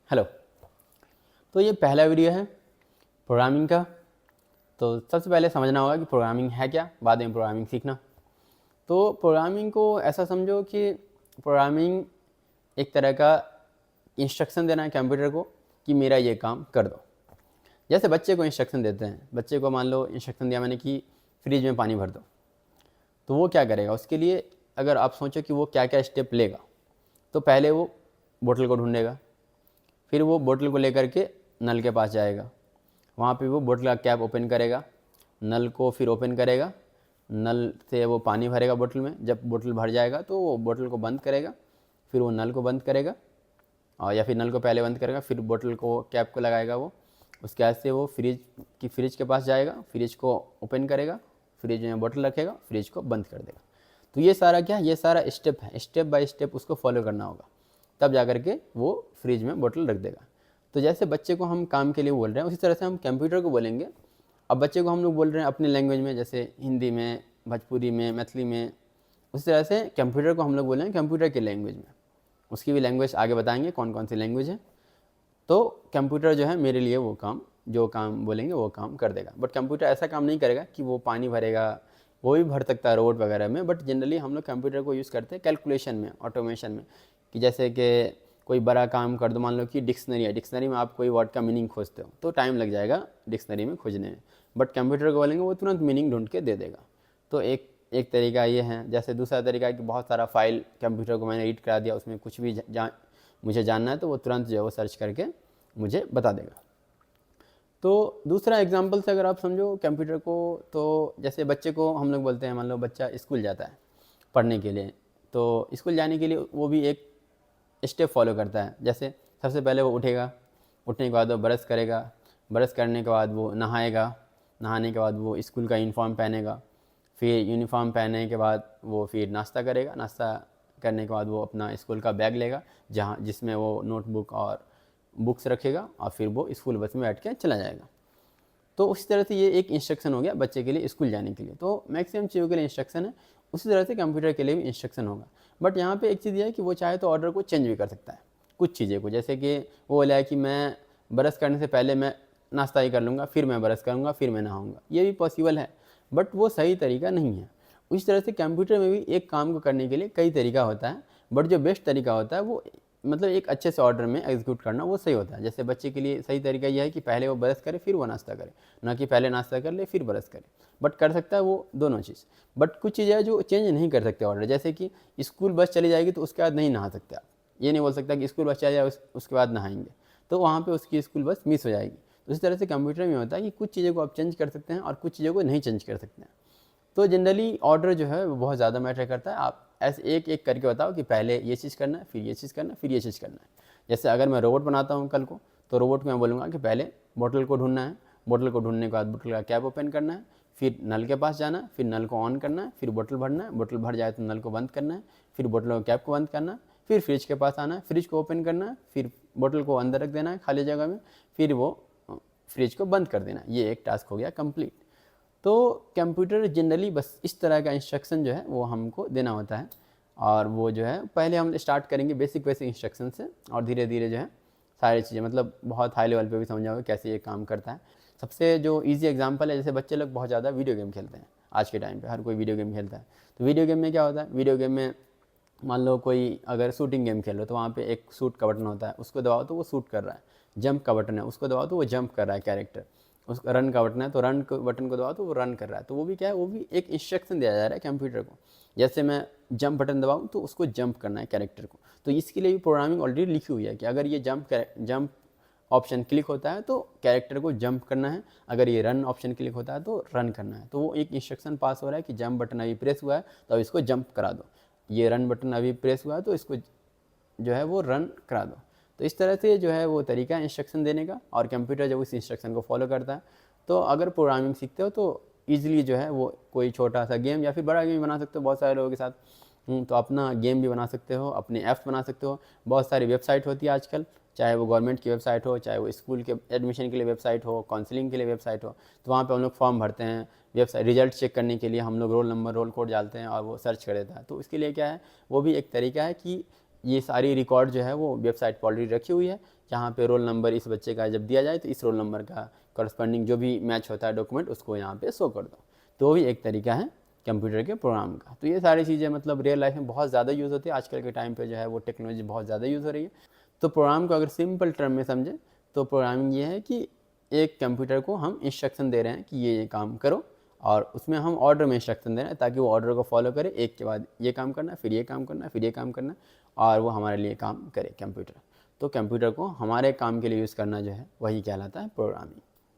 Hello. तो ये पहला वीडियो है प्रोग्रामिंग का। तो सबसे पहले समझना होगा कि प्रोग्रामिंग है क्या, बाद में प्रोग्रामिंग सीखना। तो प्रोग्रामिंग को ऐसा समझो कि प्रोग्रामिंग एक तरह का इंस्ट्रक्शन देना है कंप्यूटर को कि मेरा ये काम कर दो। जैसे बच्चे को इंस्ट्रक्शन देते हैं, बच्चे को मान लो इंस्ट्रक्शन दिया मैंने कि फ्रिज में पानी भर दो, तो वो क्या करेगा उसके लिए। अगर आप सोचो कि वो क्या क्या स्टेप लेगा, तो पहले वो बोतल को ढूंढेगा, फिर वो बोतल को लेकर के नल के पास जाएगा, वहाँ पे वो बोतल का कैप ओपन करेगा, नल को फिर ओपन करेगा, नल से वो पानी भरेगा बोतल में। जब बोतल भर जाएगा तो वो बोतल को बंद करेगा, फिर वो नल को बंद करेगा, और या फिर नल को पहले बंद करेगा फिर बोतल को कैप को लगाएगा वो। उसके बाद से वो फ्रिज के पास जाएगा, फ्रिज को ओपन करेगा, फ्रिज में बोतल रखेगा, फ्रिज को बंद कर देगा। तो ये सारा क्या, ये सारा स्टेप है, स्टेप बाय स्टेप उसको फॉलो करना होगा, तब जा कर के वो फ्रिज में बोतल रख देगा। तो जैसे बच्चे को हम काम के लिए बोल रहे हैं, उसी तरह से हम कंप्यूटर को बोलेंगे। अब बच्चे को हम लोग बोल रहे हैं अपनी लैंग्वेज में, जैसे हिंदी में, भोजपुरी में, मैथिली में, उसी तरह से कंप्यूटर को हम लोग बोल रहे हैं कंप्यूटर की लैंग्वेज में। उसकी भी लैंग्वेज आगे बताएंगे कौन कौन सी लैंग्वेज है। तो कंप्यूटर जो है मेरे लिए वो काम, जो काम बोलेंगे वो काम कर देगा। बट कंप्यूटर ऐसा काम नहीं करेगा कि वो पानी भरेगा, वो भी भर सकता है रोबोट वगैरह में। बट जनरली हम लोग कंप्यूटर को यूज़ करते हैं कैलकुलेशन में, ऑटोमेशन में, कि जैसे कि कोई बड़ा काम कर दो। मान लो कि डिक्शनरी है, डिक्शनरी में आप कोई वर्ड का मीनिंग खोजते हो तो टाइम लग जाएगा डिक्शनरी में खोजने में, बट कंप्यूटर को बोलेंगे वो तुरंत मीनिंग ढूंढ के दे देगा। तो एक तरीका ये है। जैसे दूसरा तरीका है कि बहुत सारा फाइल कंप्यूटर को मैंने रीड करा दिया, उसमें कुछ भी मुझे जानना है तो वो तुरंत जो है वो सर्च करके मुझे बता देगा। तो दूसरा एग्जांपल से अगर आप समझो कंप्यूटर को, तो जैसे बच्चे को हम लोग बोलते हैं, मान लो बच्चा स्कूल जाता है पढ़ने के लिए, तो स्कूल जाने के लिए वो भी एक स्टेप फॉलो करता है। जैसे सबसे पहले वो उठेगा, उठने के बाद वो ब्रश करेगा, ब्रश करने के बाद वो नहाएगा, नहाने के बाद वो स्कूल का यूनिफॉर्म पहनेगा, फिर यूनिफॉर्म पहनने के बाद वो फिर नाश्ता करेगा, नाश्ता करने के बाद वो अपना स्कूल का बैग लेगा जिसमें वो नोटबुक और बुक्स रखेगा, और फिर वो स्कूल बस में बैठ के चला जाएगा। तो उसी तरह से ये एक इंस्ट्रक्शन हो गया बच्चे के लिए स्कूल जाने के लिए। तो मैक्सिमम चीज़ों के लिए इंस्ट्रक्शन है, उसी तरह से कंप्यूटर के लिए भी इंस्ट्रक्शन होगा। बट यहाँ पे एक चीज़ ये है कि वो चाहे तो ऑर्डर को चेंज भी कर सकता है कुछ चीज़ें को। जैसे कि वो बोला है कि मैं ब्रश करने से पहले मैं नाश्ता ही कर लूँगा, फिर मैं ब्रश करूँगा, फिर मैं नहाऊँगा, ये भी पॉसिबल है, बट वो सही तरीका नहीं है। उसी तरह से कंप्यूटर में भी एक काम को करने के लिए कई तरीका होता है, बट जो बेस्ट तरीका होता है वो मतलब एक अच्छे से ऑर्डर में एग्जीक्यूट करना, वो सही होता है। जैसे बच्चे के लिए सही तरीका यह है कि पहले वो ब्रश करे फिर वो नाश्ता करे, ना कि पहले नाश्ता कर ले फिर ब्रश करे। बट कर सकता है वो दोनों चीज़। बट कुछ चीज़ें हैं जो चेंज नहीं कर सकते ऑर्डर, जैसे कि स्कूल बस चली जाएगी तो उसके बाद नहीं नहा सकते आप। ये नहीं बोल सकता कि स्कूल बस चली जाए उसके बाद नहाएंगे, तो वहाँ पर उसकी स्कूल बस मिस हो जाएगी। तो इस तरह से कंप्यूटर में होता है कि कुछ चीज़ों को आप चेंज कर सकते हैं और कुछ चीज़ों को नहीं चेंज कर सकते हैं। तो जनरली ऑर्डर जो है वो बहुत ज़्यादा मैटर करता है। आप ऐसे एक एक करके बताओ कि पहले ये चीज़ करना है, फिर ये चीज़ करना है, फिर ये चीज़ करना है। जैसे अगर मैं रोबोट बनाता हूँ कल को, तो रोबोट को मैं बोलूँगा कि पहले बोतल को ढूंढना है, बोतल को ढूंढने के बाद बोतल का कैप ओपन करना है, फिर नल के पास जाना है, फिर नल को ऑन करना है, फिर बोतल भरना है, बोतल भर जाए तो नल को बंद करना है, फिर बोतल के कैप को बंद करना है, फिर फ्रिज के पास आना है, फ्रिज को ओपन करना है, फिर बोतल को अंदर रख देना है खाली जगह में, फिर वो फ्रिज को बंद कर देना है। ये एक टास्क हो गया कंप्लीट। तो कंप्यूटर जनरली बस इस तरह का इंस्ट्रक्शन जो है वो हमको देना होता है, और वो जो है पहले हम स्टार्ट करेंगे बेसिक इंस्ट्रक्शन से, और धीरे धीरे जो है सारी चीज़ें मतलब बहुत हाई लेवल पे भी समझाओगे कैसे ये काम करता है। सबसे जो इजी एग्जांपल है, जैसे बच्चे लोग बहुत ज़्यादा वीडियो गेम खेलते हैं। आज के टाइम पे हर कोई वीडियो गेम खेलता है। तो वीडियो गेम में क्या होता है, वीडियो गेम में मान लो कोई अगर शूटिंग गेम खेल रहे हो तो वहाँ पे एक शूट का बटन होता है, उसको दबाओ तो वो शूट कर रहा है। जंप का बटन है, उसको दबाओ तो वो जंप कर रहा है कैरेक्टर। उस रन का बटन है तो रन बटन को दबाओ तो वो रन कर रहा है। तो वो भी क्या है, वो भी एक इंस्ट्रक्शन दिया जा रहा है कंप्यूटर को। जैसे मैं जंप बटन दबाऊँ तो उसको जंप करना है कैरेक्टर को। तो इसके लिए भी प्रोग्रामिंग ऑलरेडी लिखी हुई है कि अगर ये जंप ऑप्शन क्लिक होता है तो कैरेक्टर को जंप करना है, अगर ये रन ऑप्शन क्लिक होता है तो रन करना है। तो वो एक इंस्ट्रक्शन पास हो रहा है कि जंप बटन अभी प्रेस हुआ है तो अब इसको जंप करा दो, ये रन बटन अभी प्रेस हुआ है तो इसको जो है वो रन करा दो। तो इस तरह से जो है वो तरीका है इंस्ट्रक्शन देने का, और कंप्यूटर जब उस इंस्ट्रक्शन को फॉलो करता है। तो अगर प्रोग्रामिंग सीखते हो तो ईजिली जो है वो कोई छोटा सा गेम या फिर बड़ा गेम बना सकते हो बहुत सारे लोगों के साथ। तो अपना गेम भी बना सकते हो, अपने ऐप्स बना सकते हो। बहुत सारी वेबसाइट होती है आजकल, चाहे वो गवर्नमेंट की वेबसाइट हो, चाहे वो स्कूल के एडमिशन के लिए वेबसाइट हो, काउंसलिंग के लिए वेबसाइट हो। तो वहाँ पे हम लोग फॉर्म भरते हैं, वेबसाइट रिजल्ट चेक करने के लिए हम लोग रोल नंबर रोल कोड डालते हैं और वो सर्च कर देता है। तो इसके लिए क्या है, वो भी एक तरीका है कि ये सारी रिकॉर्ड जो है वो वेबसाइट पर ऑलरेडी रखी हुई है, जहाँ पे रोल नंबर इस बच्चे का जब दिया जाए तो इस रोल नंबर का करस्पॉन्डिंग जो भी मैच होता है डॉक्यूमेंट उसको यहाँ पे शो कर दो। तो वो भी एक तरीका है कंप्यूटर के प्रोग्राम का। तो ये सारी चीज़ें मतलब रियल लाइफ में बहुत ज़्यादा यूज़ होती है। आजकल के टाइम पे जो है वो टेक्नोलॉजी बहुत ज़्यादा यूज़ हो रही है। तो प्रोग्राम को अगर सिंपल टर्म में समझें तो प्रोग्रामिंग ये है कि एक कंप्यूटर को हम इंस्ट्रक्शन दे रहे हैं कि ये काम करो, और उसमें हम ऑर्डर में इंस्ट्रक्शन दे रहे हैं ताकि वो ऑर्डर को फॉलो करे, एक के बाद ये काम करना, फिर ये काम करना, फिर ये काम करना, और वो हमारे लिए काम करे कंप्यूटर। तो कंप्यूटर को हमारे काम के लिए यूज़ करना जो है वही कहलाता है प्रोग्रामिंग।